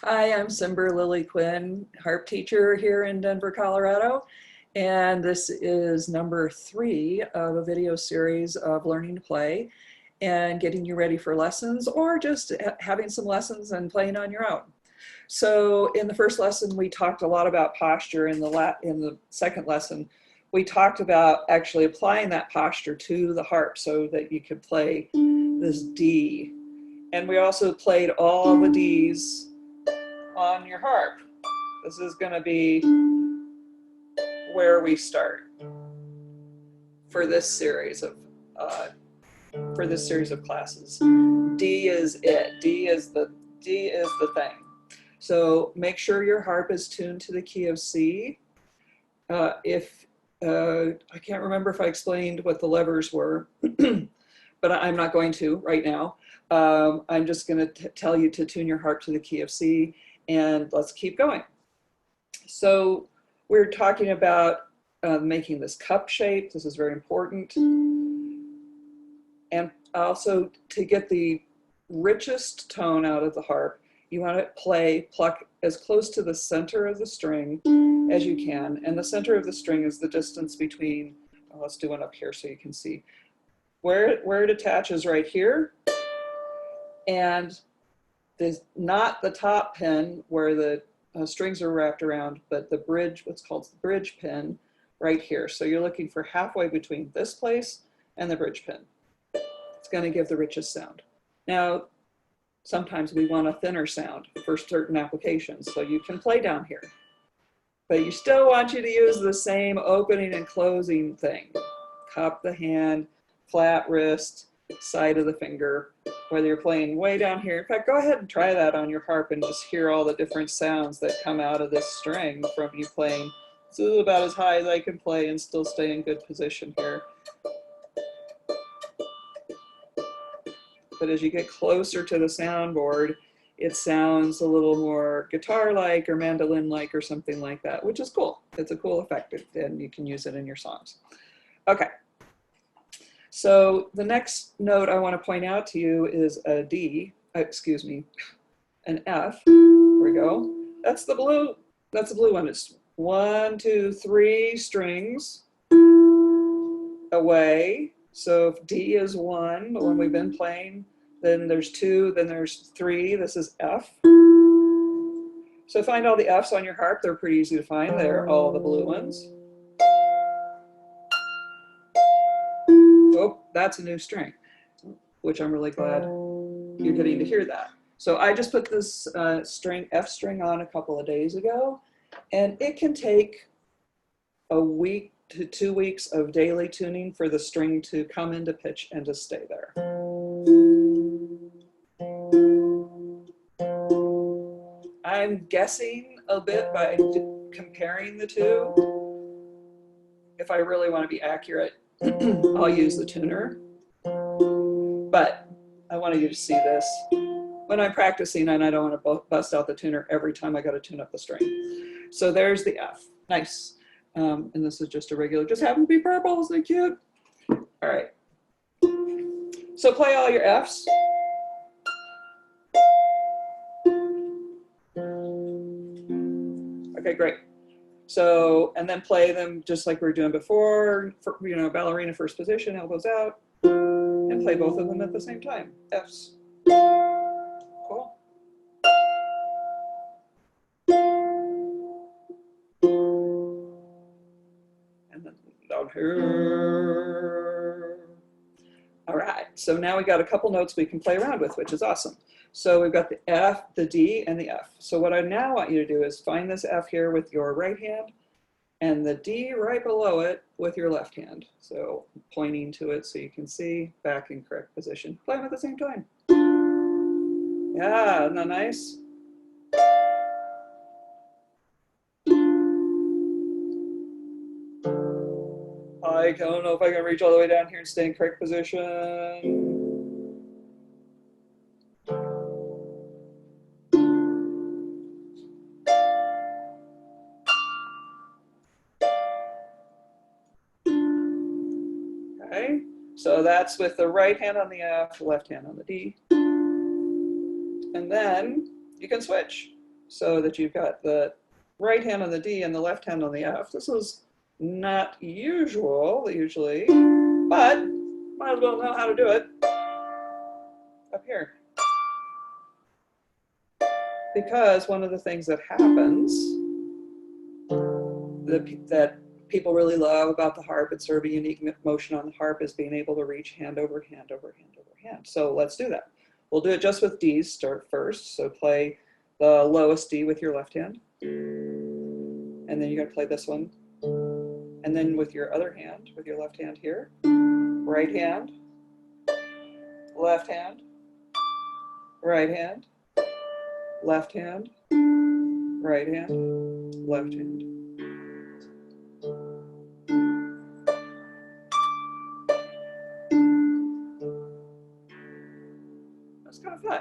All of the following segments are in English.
Hi, I'm Cimber Lily Quinn, harp teacher here in Denver, Colorado. And this is number 3 of a video series of learning to play and getting you ready for lessons or just having some lessons and playing on your own. So in the first lesson, we talked a lot about posture. In the second lesson, we talked about actually applying that posture to the harp so that you could play this D. And we also played all the Ds on your harp. This is going to be where we start for this series of classes. D is it. D is the thing. So make sure your harp is tuned to the key of C. I can't remember if I explained what the levers were, but I'm not going to right now. I'm just going to tell you to tune your harp to the key of C. And let's keep going. So we're talking about making this cup shape. This is very important. And also to get the richest tone out of the harp, you want to pluck as close to the center of the string as you can. And the center of the string is the distance between, let's do one up here so you can see. Where it attaches right here. And there's not the top pin where the strings are wrapped around, but the bridge, what's called the bridge pin right here. So you're looking for halfway between this place and the bridge pin. It's going to give the richest sound. Now, sometimes we want a thinner sound for certain applications, so you can play down here. But you still want you to use the same opening and closing thing. Cup the hand, flat wrist, side of the finger, whether you're playing way down here. In fact, go ahead and try that on your harp and just hear all the different sounds that come out of this string from you playing. This is about as high as I can play and still stay in good position here. But as you get closer to the soundboard, it sounds a little more guitar-like or mandolin-like or something like that, which is cool. It's a cool effect, and you can use it in your songs. Okay. So the next note I want to point out to you is a D, an F. There we go. That's the blue one. It's 1, 2, 3 strings away. So if D is 1, the one we've been playing, then there's 2, then there's 3. This is F. So find all the Fs on your harp. They're pretty easy to find. They're all the blue ones. Oh, that's a new string, which I'm really glad you're getting to hear that. So I just put this F string on a couple of days ago, and it can take a week to 2 weeks of daily tuning for the string to come into pitch and to stay there. I'm guessing a bit by comparing the two. If I really want to be accurate, I'll use the tuner, but I wanted you to see this. When I'm practicing, and I don't want to bust out the tuner every time I got to tune up the string. So there's the F. Nice. And this is just a regular, just happen to be purple, isn't it cute? All right. So play all your Fs. Okay, great. So, and then play them just like we were doing before, ballerina first position, elbows out, and play both of them at the same time. Fs. Cool. And then down here. All right, so now we got a couple notes we can play around with, which is awesome. So we've got the F, the D, and the F. So what I now want you to do is find this F here with your right hand and the D right below it with your left hand. So pointing to it so you can see, back in correct position. Play them at the same time. Yeah, isn't that nice? I don't know if I can reach all the way down here and stay in correct position. Okay, so that's with the right hand on the F, left hand on the D. And then you can switch. so that you've got the right hand on the D and the left hand on the F. This is not usual, usually, but might as well know how to do it up here. Because one of the things that happens that people really love about the harp, it's sort of a unique motion on the harp, is being able to reach hand over hand over hand over hand. So let's do that. We'll do it just with D's start first. So play the lowest D with your left hand. And then you're gonna play this one. And then with your other hand, with your left hand here, right hand, left hand, right hand, left hand, right hand, left hand. That's kind of fun,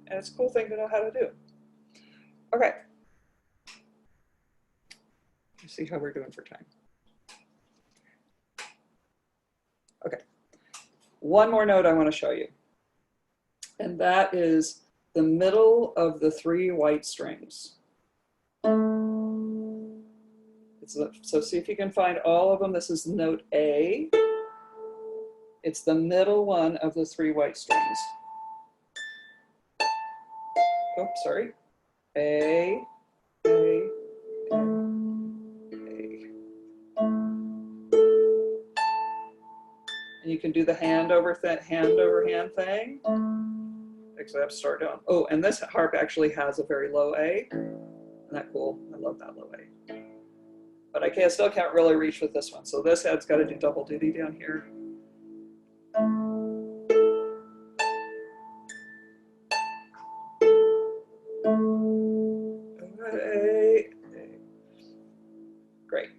and it's a cool thing to know how to do. Okay. Let's see how we're doing for time. Okay. One more note I want to show you, and that is the middle of the 3 white strings. So see if you can find all of them. This is note A. It's the middle one of the 3 white strings. Oh, sorry. A, A, A, A. And you can do the hand over hand thing. Except start down. Oh, and this harp actually has a very low A. Isn't that cool? I love that low A. But I still can't really reach with this one. So this head's got to do double duty down here. Great.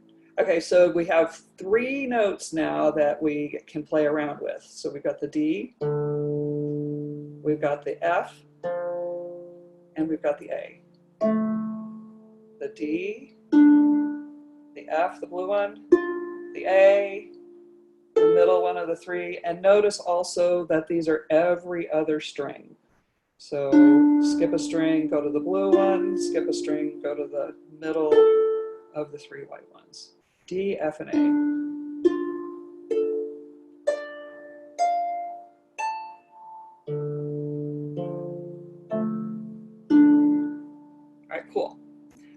Okay, so we have 3 notes now that we can play around with. So we've got the D, we've got the F, and we've got the A. The D, the F, the blue one, the A, the middle one of the 3, and notice also that these are every other string. So skip a string, go to the blue one, skip a string, go to the middle of the 3 white ones. D, F, and A. All right, cool.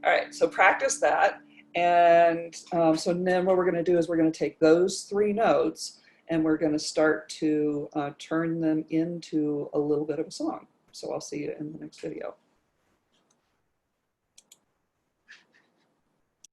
All right, so practice that. And so then what we're going to do is we're going to take those 3 notes and we're going to start to turn them into a little bit of a song. So I'll see you in the next video.